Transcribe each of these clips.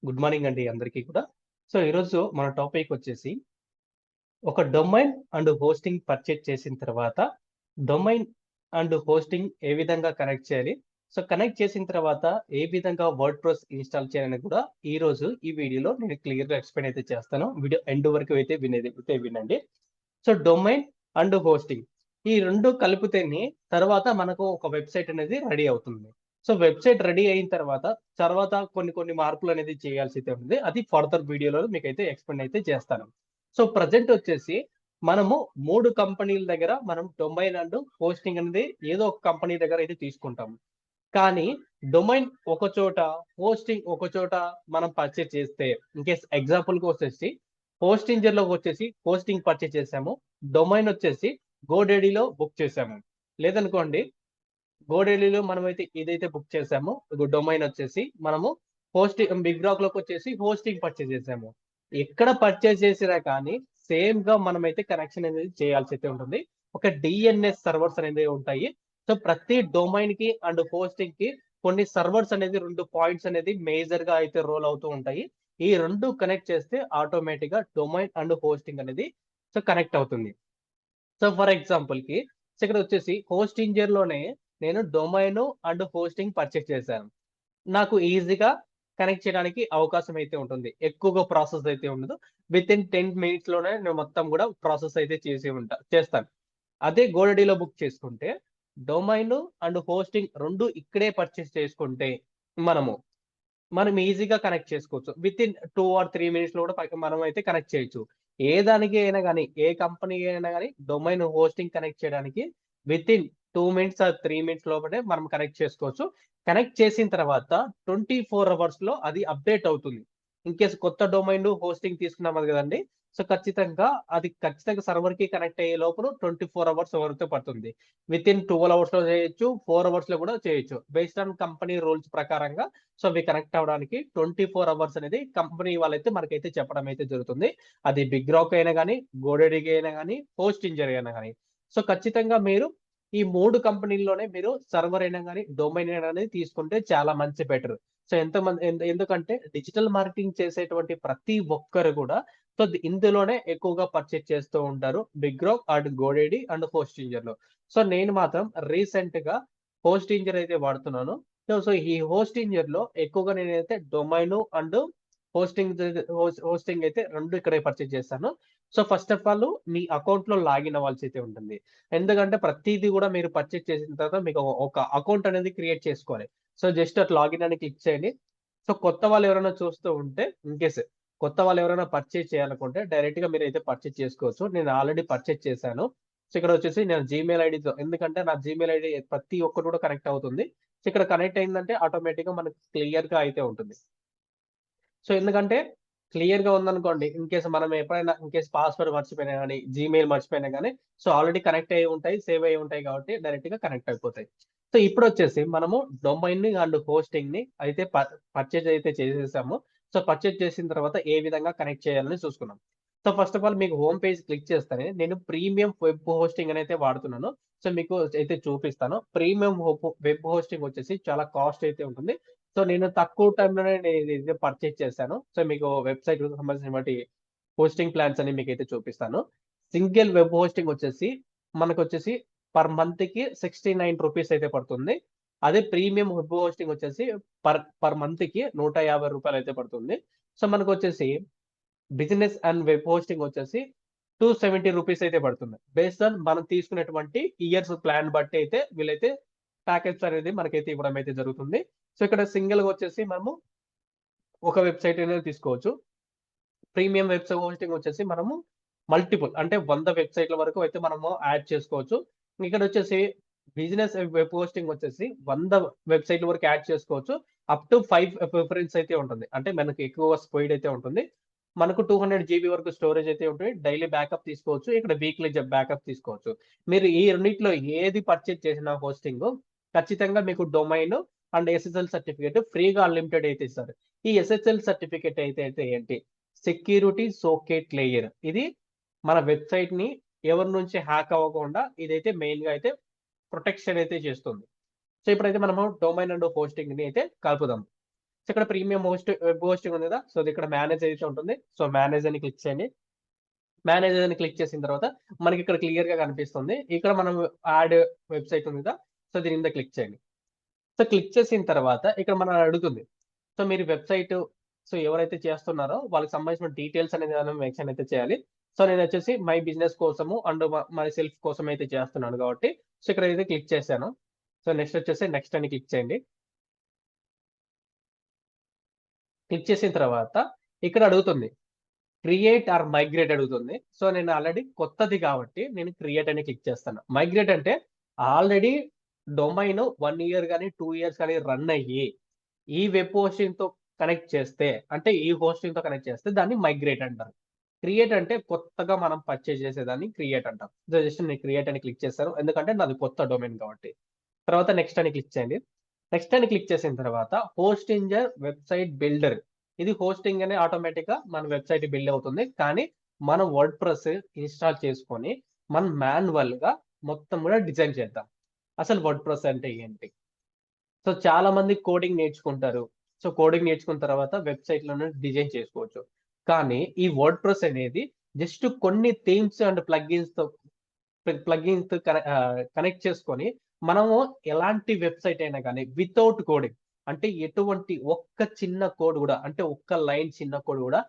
Good morning అండి అందరికీ కూడా. సో, ఈరోజు మన టాపిక్ వచ్చేసి ఒక డొమైన్ అండ్ హోస్టింగ్ పర్చేజ్ చేసిన తర్వాత డొమైన్ అండ్ హోస్టింగ్ ఏ విధంగా కనెక్ట్ చేయాలి? సో, కనెక్ట్ చేసిన తర్వాత ఏ విధంగా వర్డ్‌ప్రెస్ ఇన్‌స్టాల్ చేయాలని కూడా ఈరోజు ఈ వీడియోలో నేను క్లియర్‌గా ఎక్స్‌ప్లెయిన్ అయితే చేస్తాను. వీడియో ఎండ్ వరకు అయితే వినండి. సో, డొమైన్ అండ్ హోస్టింగ్ ఈ 2 కలిపితేనే తర్వాత మనకు ఒక వెబ్‌సైట్ అనేది రెడీ అవుతుంది. సో, వెబ్‌సైట్ రెడీ అయిన తర్వాత కొన్ని మార్పులనేది చేయాల్సైతే ఉంది. అది ఫర్దర్ వీడియోలో మీకైతే ఎక్స్‌ప్లెయిన్ అయితే చేస్తాను. సో, ప్రెజెంట్ వచ్చేసి మనము 3 కంపెనీల దగ్గర మనం డొమైన్ అండ్ హోస్టింగ్ అనేది ఏదో ఒక కంపెనీ దగ్గర అయితే తీసుకుంటాము. కానీ డొమైన్ ఒక చోట, హోస్టింగ్ ఒక చోట మనం పర్చేజ్ చేస్తే ఇన్‌కేస్ ఎగ్జాంపుల్‌కొచ్చేసి హోస్టింజర్‌లోకొచ్చేసి హోస్టింగ్ పర్చేజ్ చేసాము. డొమైన్ వచ్చేసి గోడేడీలో బుక్ చేసాము. లేదనుకోండి గోడెలీలో మనమైతే ఏదైతే బుక్ చేసామో డొమైన్ వచ్చేసి మనము బిగ్ రాక్‌లోకొచ్చేసి హోస్టింగ్ పర్చేజ్ చేసాము. ఎక్కడ పర్చేజ్ చేసినా కానీ సేమ్‌గా మనమైతే కనెక్షన్ అనేది చేయాల్సైతే ఉంటుంది. ఒక డీఎన్ఎస్ సర్వర్స్ అనేవి ఉంటాయి. సో, ప్రతి డొమైన్‌కి అండ్ హోస్టింగ్‌కి కొన్ని సర్వర్స్ అనేది 2 పాయింట్స్ అనేది మేజర్‌గా అయితే రోల్ అవుతూ ఉంటాయి. ఈ 2 కనెక్ట్ చేస్తే ఆటోమేటిక్‌గా డొమైన్ అండ్ హోస్టింగ్ అనేది సో, కనెక్ట్ అవుతుంది. సో, ఫర్ ఎగ్జాంపుల్‌కి ఇక్కడొచ్చేసి హోస్టింజర్‌లోనే నేను డొమైను అండ్ హోస్టింగ్ పర్చేజ్ చేశాను. నాకు ఈజీగా కనెక్ట్ చేయడానికి అవకాశం అయితే ఉంటుంది. ఎక్కువగా ప్రాసెస్ అయితే ఉండదు. వితిన్ 10 మినిట్స్‌లోనే నేను మొత్తం గూడా ప్రాసెస్ అయితే చేస్తాను. అదే గోడడీలో బుక్ చేసుకుంటే డొమైను అండ్ హోస్టింగ్ 2 ఇక్కడే పర్చేజ్ చేసుకుంటే మనము మనం ఈజీగా కనెక్ట్ చేసుకోవచ్చు. వితిన్ 2 ఆర్ 3 మినిట్స్‌లో కూడా మనమైతే కనెక్ట్ చేయొచ్చు. ఏ దానికి అయినా గాని, ఏ కంపెనీ అయినా గాని డొమైన్ హోస్టింగ్ కనెక్ట్ చేయడానికి వితిన్ 2 మినిట్స్ ఆర్ 3 మినిట్స్ లోపలే మనం కనెక్ట్ చేసుకోవచ్చు. కనెక్ట్ చేసిన తర్వాత 24 అవర్స్‌లో అది అప్‌డేట్ అవుతుంది. ఇన్‌కేస్ కొత్త డొమైన్ హోస్టింగ్ తీసుకున్నాం కదండీ! సో, ఖచ్చితంగా సర్వర్‌కి కనెక్ట్ అయ్యే లోపల 24 అవర్స్ వరకు పడుతుంది. వితిన్ 12 అవర్స్‌లో చేయొచ్చు. 4 అవర్స్‌లో కూడా చేయొచ్చు. బేస్డ్ ఆన్ కంపెనీ రూల్స్ ప్రకారంగా సో, అవి కనెక్ట్ అవ్వడానికి 24 అవర్స్ అనేది కంపెనీ వాళ్ళైతే మనకైతే చెప్పడం అయితే జరుగుతుంది. అది బిగ్ రాక్ అయినా గాని, గోడెడిగి అయినా గాని, హోస్టింజర్ అయినా గాని. సో, ఖచ్చితంగా మీరు ఈ 3 కంపెనీల్లోనే మీరు సర్వర్ అయినా గాని, డొమైన్ అయినా గాని తీసుకుంటే చాలా మంచి బెటర్. సో, ఎందుకంటే డిజిటల్ మార్కెటింగ్ చేసేటువంటి ప్రతి ఒక్కరు గూడా సో, ఇందులోనే ఎక్కువగా పర్చేజ్ చేస్తూ ఉంటారు. BigRock and GoDaddy and హోస్టింజర్‌లో. సో, నేను మాత్రం రీసెంట్‌గా హోస్టింజర్ అయితే వాడుతున్నాను. సో, ఈ హోస్టింజర్‌లో ఎక్కువగా నేనైతే డొమైను అండ్ హోస్టింగ్ అయితే 2 ఇక్కడే పర్చేజ్ చేశాను. సో, ఫస్ట్ ఆఫ్ ఆల్ మీ అకౌంట్‌లో లాగిన్ అవ్వాల్సైతే ఉంటుంది. ఎందుకంటే ప్రతీది గూడా మీరు పర్చేజ్ చేసిన తర్వాత మీకు ఒక అకౌంట్ అనేది క్రియేట్ చేసుకోవాలి. సో, జస్ట్ అట్లా లాగిన్ అని క్లిక్ చేయండి. సో, కొత్త వాళ్ళు ఎవరైనా చూస్తూ ఉంటే ఇన్‌కేస్ కొత్త వాళ్ళు ఎవరైనా పర్చేజ్ చేయాలనుకుంటే డైరెక్ట్‌గా మీరైతే పర్చేజ్ చేసుకోవచ్చు. నేను ఆల్రెడీ పర్చేజ్ చేశాను. సో, ఇక్కడొచ్చేసి నేను జీమెయిల్ ఐడీతో ఎందుకంటే నా జీమెయిల్ ఐడీ ప్రతి ఒక్కటి కూడా కనెక్ట్ అవుతుంది. సో, ఇక్కడ కనెక్ట్ అయిందంటే ఆటోమేటిక్‌గా మనకు క్లియర్‌గా అయితే ఉంటుంది. సో, ఎందుకంటే క్లియర్‌గా ఉందనుకోండి, ఇన్‌కేస్ మనం ఎప్పుడైనా ఇన్‌కేస్ పాస్వర్డ్ మర్చిపోయినా గాని, జీమెయిల్ మర్చిపోయినా గాని, సో, ఆల్రెడీ కనెక్ట్ అయ్యి ఉంటాయి. సేవ్ అయ్యి ఉంటాయి కాబట్టి డైరెక్ట్‌గా కనెక్ట్ అయిపోతాయి. సో, ఇప్పుడొచ్చేసి మనము డొమైన్‌ని అండ్ హోస్టింగ్‌ని అయితే పర్చేజ్ అయితే చేసేసాము. సో, పర్చేజ్ చేసిన తర్వాత ఏ విధంగా కనెక్ట్ చేయాలని చూసుకున్నాం. సో, ఫస్ట్ ఆఫ్ ఆల్ మీకు హోమ్ పేజ్ క్లిక్ చేస్తేనే నేను ప్రీమియం వెబ్ హోస్టింగ్ అనైతే వాడుతున్నాను. సో, మీకు అయితే చూపిస్తాను. ప్రీమియం వెబ్ హోస్టింగ్ వచ్చేసి చాలా కాస్ట్ అయితే ఉంటుంది. సో, నేను తక్కువ టైమ్‌లోనే నేనిది పర్చేజ్ చేశాను. సో, మీకు వెబ్‌సైట్‌కి సంబంధించినటువంటి హోస్టింగ్ ప్లాన్స్ అని మీకైతే చూపిస్తాను. సింగిల్ వెబ్ హోస్టింగ్ వచ్చేసి మనకొచ్చేసి పర్ మంత్‌కి రూ. 69 అయితే పడుతుంది. అదే ప్రీమియం వెబ్ హోస్టింగ్ వచ్చేసి పర్ మంత్‌కి రూ. 150 అయితే పడుతుంది. సో, మనకొచ్చేసి బిజినెస్ అండ్ వెబ్ హోస్టింగ్ వచ్చేసి రూ. 270 అయితే పడుతుంది. బేస్డ్ ఆన్ మనం తీసుకునేటువంటి ఇయర్స్ ప్లాన్ బట్టి అయితే వీళ్ళైతే ప్యాకేజ్ అనేది మనకైతే ఇవ్వడం అయితే జరుగుతుంది. సో, ఇక్కడ సింగిల్‌గా వచ్చేసి మనము ఒక వెబ్‌సైట్ అనేది తీసుకోవచ్చు. ప్రీమియం హోస్టింగ్ వచ్చేసి మనము మల్టిపుల్ అంటే 100 వెబ్‌సైట్‌ల వరకు అయితే మనము యాడ్ చేసుకోవచ్చు. ఇక్కడొచ్చేసి బిజినెస్ వెబ్ హోస్టింగ్ వచ్చేసి 100 వెబ్‌సైట్‌ల వరకు యాడ్ చేసుకోవచ్చు. అప్ టు 5 ప్రిఫరెన్స్ అయితే ఉంటుంది. అంటే మనకి ఎక్కువ స్పీడ్ అయితే ఉంటుంది. మనకు 200 జీబీ వరకు స్టోరేజ్ అయితే ఉంటుంది. డైలీ బ్యాకప్ తీసుకోవచ్చు. ఇక్కడ వీక్లీ బ్యాకప్ తీసుకోవచ్చు. మీరు ఈ రెండిట్లో ఏది పర్చేజ్ చేసినా హోస్టింగు ఖచ్చితంగా మీకు డొమైన్ అండ్ ఎస్ఎస్ఎల్ సర్టిఫికేట్ ఫ్రీగా అన్‌లిమిటెడ్ అయితే ఇస్తారు. ఈ ఎస్ఎస్ఎల్ సర్టిఫికేట్ అయితే ఏంటి? Security socket layer. ఇది మన వెబ్‌సైట్‌ని ఎవరి నుంచి హ్యాక్ అవ్వకుండా ఇదైతే మెయిన్‌గా అయితే ప్రొటెక్షన్ అయితే చేస్తుంది. సో, ఇప్పుడైతే మనము డొమైన్ అండ్ హోస్టింగ్‌ని అయితే కలుపుదాం. సో ఇక్కడ ప్రీమియం వెబ్ హోస్టింగ్ ఉంది కదా, సో ఇక్కడ మేనేజ్ అయితే ఉంటుంది. సో మేనేజ్ అని క్లిక్ చేయండి. మేనేజ్ అని క్లిక్ చేసిన తర్వాత మనకి ఇక్కడ క్లియర్ గా కనిపిస్తుంది. ఇక్కడ మనం యాడ్ వెబ్సైట్ ఉంది కదా, సో దీని మీద క్లిక్ చేయండి. సో క్లిక్ చేసిన తర్వాత ఇక్కడ మనం అడుగుతుంది. సో మీరు వెబ్సైట్ సో ఎవరైతే చేస్తున్నారో వాళ్ళకి సంబంధించిన డీటెయిల్స్ అనేది మనం మెన్షన్ అయితే చేయాలి. సో నేను వచ్చేసి మై బిజినెస్ కోసము అండ్ మై సెల్ఫ్ కోసం అయితే చేస్తున్నాను కాబట్టి సో ఇక్కడ అయితే క్లిక్ చేశాను. సో నెక్స్ట్ వచ్చేసి నెక్స్ట్ అని క్లిక్ చేయండి. క్లిక్ చేసిన తర్వాత ఇక్కడ అడుగుతుంది క్రియేట్ ఆర్ మైగ్రేట్ అడుగుతుంది. సో నేను ఆల్రెడీ కొత్తది కాబట్టి నేను క్రియేట్ అని క్లిక్ చేస్తాను. మైగ్రేట్ అంటే ఆల్రెడీ డొమైన్ 1 ఇయర్ కానీ 2 ఇయర్స్ కానీ రన్ అయ్యి ఈ వెబ్ హోస్టింగ్ తో కనెక్ట్ చేస్తే, అంటే ఈ హోస్టింగ్ తో కనెక్ట్ చేస్తే దాన్ని మైగ్రేట్ అంటారు. క్రియేట్ అంటే కొత్తగా మనం పర్చేజ్ చేసేదాన్ని క్రియేట్ అంటాం. జస్ట్ నేను క్రియేట్ అని క్లిక్ చేస్తాను, ఎందుకంటే నాది కొత్త డొమైన్ కాబట్టి. తర్వాత నెక్స్ట్ అని క్లిక్ చేయండి. నెక్స్ట్ అని క్లిక్ చేసిన తర్వాత హోస్టింజర్ వెబ్సైట్ బిల్డర్, ఇది హోస్టింగ్ అనే ఆటోమేటిక్ గా మన వెబ్సైట్ బిల్డ్ అవుతుంది. కానీ మనం వర్డ్ ప్రెస్ ఇన్స్టాల్ చేసుకొని మనం మాన్యువల్ గా మొత్తం కూడా డిజైన్ చేద్దాం. అసలు వర్డ్ ప్రెస్ అంటే ఏంటి? సో చాలా మంది కోడింగ్ నేర్చుకుంటారు. సో కోడింగ్ నేర్చుకున్న తర్వాత వెబ్సైట్ లోనే డిజైన్ చేసుకోవచ్చు. కానీ ఈ వర్డ్ ప్రెస్ అనేది జస్ట్ కొన్ని థీమ్స్ అండ్ ప్లగిన్స్ కనెక్ట్ చేసుకొని మనము ఎలాంటి వెబ్సైట్ అయినా కానీ వితౌట్ కోడింగ్, అంటే ఎటువంటి ఒక్క చిన్న కోడ్ కూడా, అంటే ఒక్క లైన్ చిన్న కోడ్ కూడా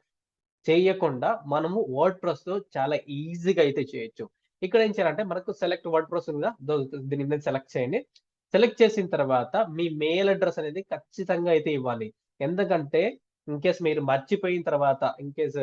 చేయకుండా మనము వర్డ్ ప్రెస్ తో చాలా ఈజీగా అయితే చేయొచ్చు. ఇక్కడ ఏం చేయాలంటే మనకు సెలెక్ట్ వర్డ్ ప్రెస్ ఉందా, దీని మీద సెలెక్ట్ చేయండి. సెలెక్ట్ చేసిన తర్వాత మీ మెయిల్ అడ్రస్ అనేది ఖచ్చితంగా అయితే ఇవ్వాలి. ఎందుకంటే ఇన్ కేస్ మీరు మర్చిపోయిన తర్వాత, ఇన్ కేస్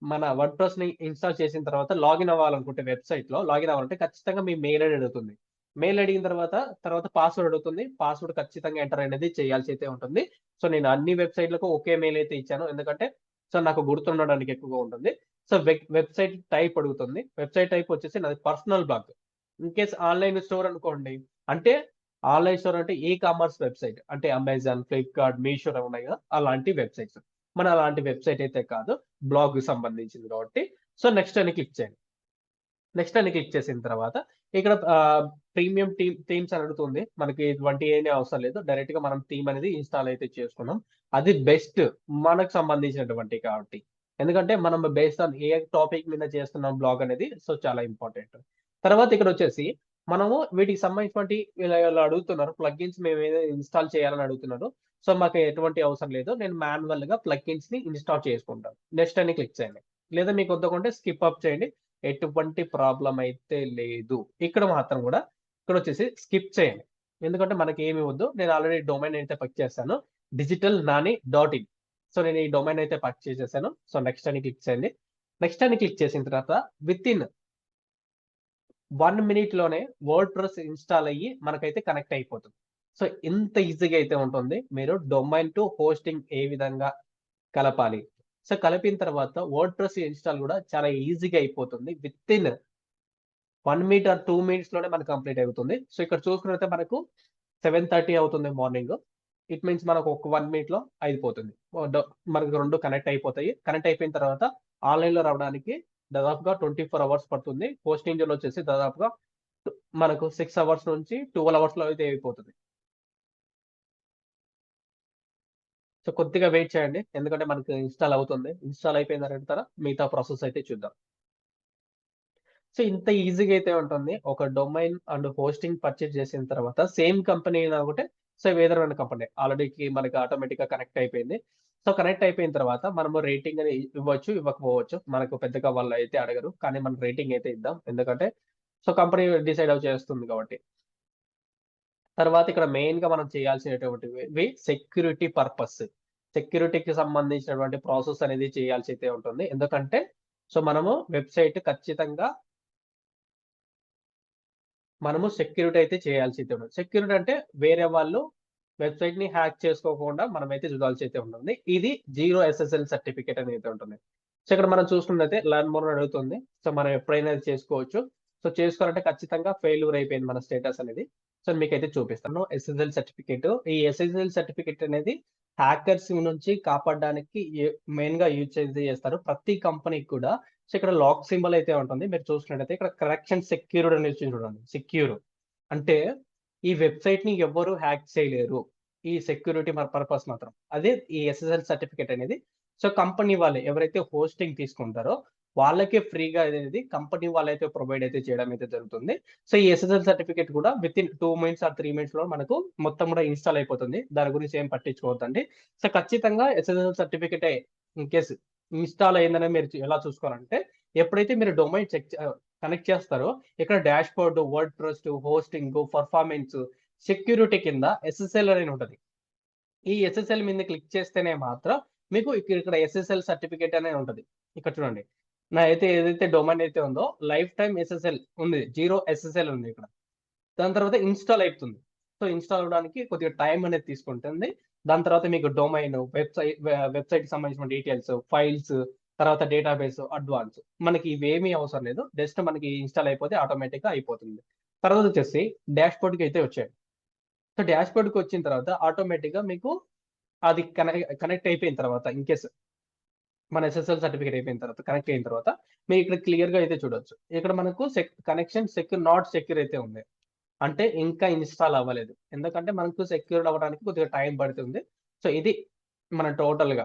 మన వర్డ్ ప్రెస్ ని ఇన్స్టాల్ చేసిన తర్వాత లాగిన్ అవ్వాలనుకుంటే వెబ్సైట్ లో లాగిన్ అవ్వాలంటే ఖచ్చితంగా మీ మెయిల్ ఐడి అడుగుతుంది. మెయిల్ అడిగిన తర్వాత పాస్వర్డ్ అడుగుతుంది. పాస్వర్డ్ ఖచ్చితంగా ఎంటర్ అనేది చేయాల్సి అయితే ఉంటుంది. సో నేను అన్ని వెబ్సైట్లకు ఒకే మెయిల్ అయితే ఇచ్చాను, ఎందుకంటే సో నాకు గుర్తుండడానికి ఎక్కువగా ఉంటుంది. సో వెబ్సైట్ టైప్ అడుగుతుంది. వెబ్సైట్ టైప్ వచ్చేసి నాది personal blog. In case online store అనుకోండి, అంటే ఆన్లైన్ స్టోర్ అంటే ఈ కామర్స్ వెబ్సైట్, అంటే అమెజాన్, ఫ్లిప్కార్ట్, మీషో ఉన్నాయి కదా, అలాంటి వెబ్సైట్స్. మన అలాంటి వెబ్సైట్ అయితే కాదు, బ్లాగ్ సంబంధించింది కాబట్టి. సో నెక్స్ట్ అని క్లిక్ చేయండి. నెక్స్ట్ అని క్లిక్ చేసిన తర్వాత ఇక్కడ ప్రీమియం థీమ్స్ అని అడుగుతుంది. మనకి ఇటువంటి ఏమీ అవసరం లేదు, డైరెక్ట్ గా మనం థీమ్ అనేది ఇన్స్టాల్ అయితే చేసుకున్నాం. అది బెస్ట్ మనకు సంబంధించినటువంటి కాబట్టి, ఎందుకంటే మనం బేస్డ్ ఆన్ ఏ టాపిక్ మీద చేస్తున్నాం బ్లాగ్ అనేది, సో చాలా ఇంపార్టెంట్. తర్వాత ఇక్కడ వచ్చేసి మనము వీటికి సంబంధించినటువంటి ఇలా అడుగుతున్నారు, ప్లగిన్స్ మేము ఏదైనా ఇన్స్టాల్ చేయాలని అడుగుతున్నారు. సో మాకు ఎటువంటి అవసరం లేదు, నేను మాన్యువల్ గా ప్లగిన్స్ ని ఇన్స్టాల్ చేసుకుంటాను. నెక్స్ట్ అని క్లిక్ చేయండి. లేదా మీకు వద్దకుంటే స్కిప్ అప్ చేయండి, ఎటువంటి ప్రాబ్లం అయితే లేదు. ఇక్కడ మాత్రం కూడా ఇక్కడ వచ్చేసి స్కిప్ చేయండి, ఎందుకంటే మనకి ఏమి వద్దు. నేను ఆల్రెడీ డొమైన్ అయితే పర్చేస్ చేశాను, digitalnani.in. సో నేను ఈ డొమైన్ అయితే పర్చేస్ చేశాను. సో నెక్స్ట్ అని క్లిక్ చేయండి. నెక్స్ట్ అని క్లిక్ చేసిన తర్వాత విత్ ఇన్ 1 మినిట్ లోనే వర్డ్ ప్రెస్ ఇన్స్టాల్ అయ్యి మనకైతే కనెక్ట్ అయిపోతుంది. సో ఇంత ఈజీగా అయితే ఉంటుంది. మీరు డొమైన్ టు హోస్టింగ్ ఏ విధంగా కలపాలి, సో కలిపిన తర్వాత వర్డ్ ప్రెస్ ఇన్స్టాల్ కూడా చాలా ఈజీగా అయిపోతుంది. With in 1 minute or 2 minutes లోనే మనకు కంప్లీట్ అవుతుంది. సో ఇక్కడ చూసుకున్నట్లయితే మనకు 7:30 అవుతుంది మార్నింగ్. ఇట్ మీన్స్ మనకు ఒక 1 మినిట్ లో అయిపోతుంది. మనకు రెండు కనెక్ట్ అయిపోతాయి. కనెక్ట్ అయిపోయిన తర్వాత ఆన్లైన్ లో రావడానికి దాదాపుగా 24 అవర్స్ పడుతుంది. హోస్టింగ్ లో వచ్చేసి దాదాపుగా మనకు 6 అవర్స్ నుంచి 12 అవర్స్ లో అయితే అయిపోతుంది. సో కొద్దిగా వెయిట్ చేయండి, ఎందుకంటే మనకు ఇన్స్టాల్ అవుతుంది. ఇన్స్టాల్ అయిపోయిన తర్వాత మిగతా ప్రాసెస్ అయితే చూద్దాం. సో ఇంత ఈజీగా అయితే ఉంటుంది. ఒక డొమైన్ అండ్ హోస్టింగ్ పర్చేజ్ చేసిన తర్వాత సేమ్ కంపెనీ ఒకటే, సో వేదరమైన కంపెనీ ఆల్రెడీ మనకి ఆటోమేటిక్ గా కనెక్ట్ అయిపోయింది. సో కనెక్ట్ అయిపోయిన తర్వాత మనము రేటింగ్ అని ఇవ్వచ్చు, ఇవ్వకపోవచ్చు. మనకు పెద్దగా వాళ్ళు అయితే అడగరు, కానీ మనం రేటింగ్ అయితే ఇద్దాం, ఎందుకంటే సో కంపెనీ డిసైడ్ చేస్తుంది కాబట్టి. తర్వాత ఇక్కడ మెయిన్ గా మనం చేయాల్సినటువంటివి సెక్యూరిటీ పర్పస్, సెక్యూరిటీకి సంబంధించినటువంటి ప్రాసెస్ అనేది చేయాల్సి అయితే ఉంటుంది. ఎందుకంటే సో మనము వెబ్సైట్ ఖచ్చితంగా మనము సెక్యూరిటీ అయితే చేయాల్సి అయితే ఉంటుంది. సెక్యూరిటీ అంటే వేరే వాళ్ళు వెబ్సైట్ ని హ్యాక్ చేసుకోకుండా మనమైతే చూడాల్సి అయితే ఉంటుంది. ఇది 0 SSL సర్టిఫికేట్ అనేది ఉంటుంది. సో ఇక్కడ మనం చూసుకున్నట్లయితే లర్న్ మోర్ అడుగుతుంది. సో మనం ఎప్పుడైనా చేసుకోవచ్చు. సో చేసుకోవాలంటే ఖచ్చితంగా ఫెయిల్యూర్ అయిపోయింది మన స్టేటస్ అనేది. సో మీకైతే చూపిస్తాను SSL సర్టిఫికేట్. ఈ SSL సర్టిఫికేట్ అనేది హ్యాకర్స్ నుంచి కాపాడడానికి మెయిన్ గా యూజ్ చేస్తారు ప్రతి కంపెనీకి కూడా. సో ఇక్కడ లాక్ సింబల్ అయితే ఉంటుంది. మీరు చూసుకున్నట్లయితే ఇక్కడ కరెక్షన్ సెక్యూర్డ్ అనేది చూడండి. సెక్యూర్ అంటే ఈ వెబ్సైట్ ని ఎవ్వరు హ్యాక్ చేయలేరు. ఈ సెక్యూరిటీ పర్పస్ మాత్రం. అదే ఈ ఎస్ఎస్ఎల్ సర్టిఫికేట్ అనేది. సో, కంపెనీ వాళ్ళే ఎవరైతే హోస్టింగ్ తీసుకుంటారో వాళ్ళకే ఫ్రీగా అనేది కంపెనీ వాళ్ళైతే ప్రొవైడ్ అయితే చేయడం అయితే జరుగుతుంది. సో, ఈ ఎస్ఎస్ఎల్ సర్టిఫికేట్ కూడా వితిన్ 2 మినిట్స్ ఆర్ 3 మినిట్స్‌లో మనకు మొత్తం కూడా ఇన్‌స్టాల్ అయిపోతుంది. దాని గురించి ఏం పట్టించుకోవద్దండి. సో, ఖచ్చితంగా ఎస్ఎస్ఎల్ సర్టిఫికేటే ఇన్ కేస్ ఇన్‌స్టాల్ అయిందని మీరు ఎలా చూసుకోవాలంటే, ఎప్పుడైతే మీరు డొమైన్ కనెక్ట్ చేస్తారో ఇక్కడ dashboard, WordPress, hosting, performance, security కింద ఎస్ఎస్ఎల్ అని ఉంటది. ఈ ఎస్ఎస్ఎల్ మీద క్లిక్ చేస్తేనే మాత్రం మీకు ఇక్కడ ఎస్ఎస్ఎల్ సర్టిఫికేట్ అనేది ఉంటది. ఇక్కడ చూడండి. ఏదైతే డొమైన్ అయితే ఉందో లైఫ్ టైమ్ ఎస్ఎస్ఎల్ ఉంది. 0 ఎస్ఎస్ఎల్ ఉంది ఇక్కడ. దాని తర్వాత ఇన్‌స్టాల్ అయితుంది. సో, ఇన్‌స్టాల్ అవ్వడానికి కొద్దిగా టైం అనేది తీసుకుంటుంది. దాని తర్వాత మీకు డొమైన్, వెబ్‌సైట్‌కి సంబంధించిన డీటెయిల్స్, ఫైల్స్, తర్వాత డేటాబేస్, అడ్వాన్స్. మనకి ఇవేమీ అవసరం లేదు. జస్ట్ మనకి ఇన్‌స్టాల్ అయిపోతే ఆటోమేటిక్‌గా అయిపోతుంది. తర్వాత వచ్చేసి డాష్‌బోర్డ్‌కి అయితే వచ్చేయండి. సో, డాష్‌బోర్డ్‌కొచ్చిన తర్వాత ఆటోమేటిక్‌గా మీకు అది కనెక్ట్ అయిపోయిన తర్వాత ఇన్‌కేస్ మన ఎస్ఎస్ఎల్ సర్టిఫికేట్ అయిపోయిన తర్వాత, కనెక్ట్ అయిన తర్వాత మీరు ఇక్కడ క్లియర్‌గా అయితే చూడొచ్చు. ఇక్కడ మనకు కనెక్షన్ నాట్ సెక్యూర్ అయితే ఉంది. అంటే ఇంకా ఇన్‌స్టాల్ అవ్వలేదు. ఎందుకంటే మనకు సెక్యూర్డ్ అవ్వడానికి కొద్దిగా టైం పడుతుంది. సో, ఇది మన టోటల్‌గా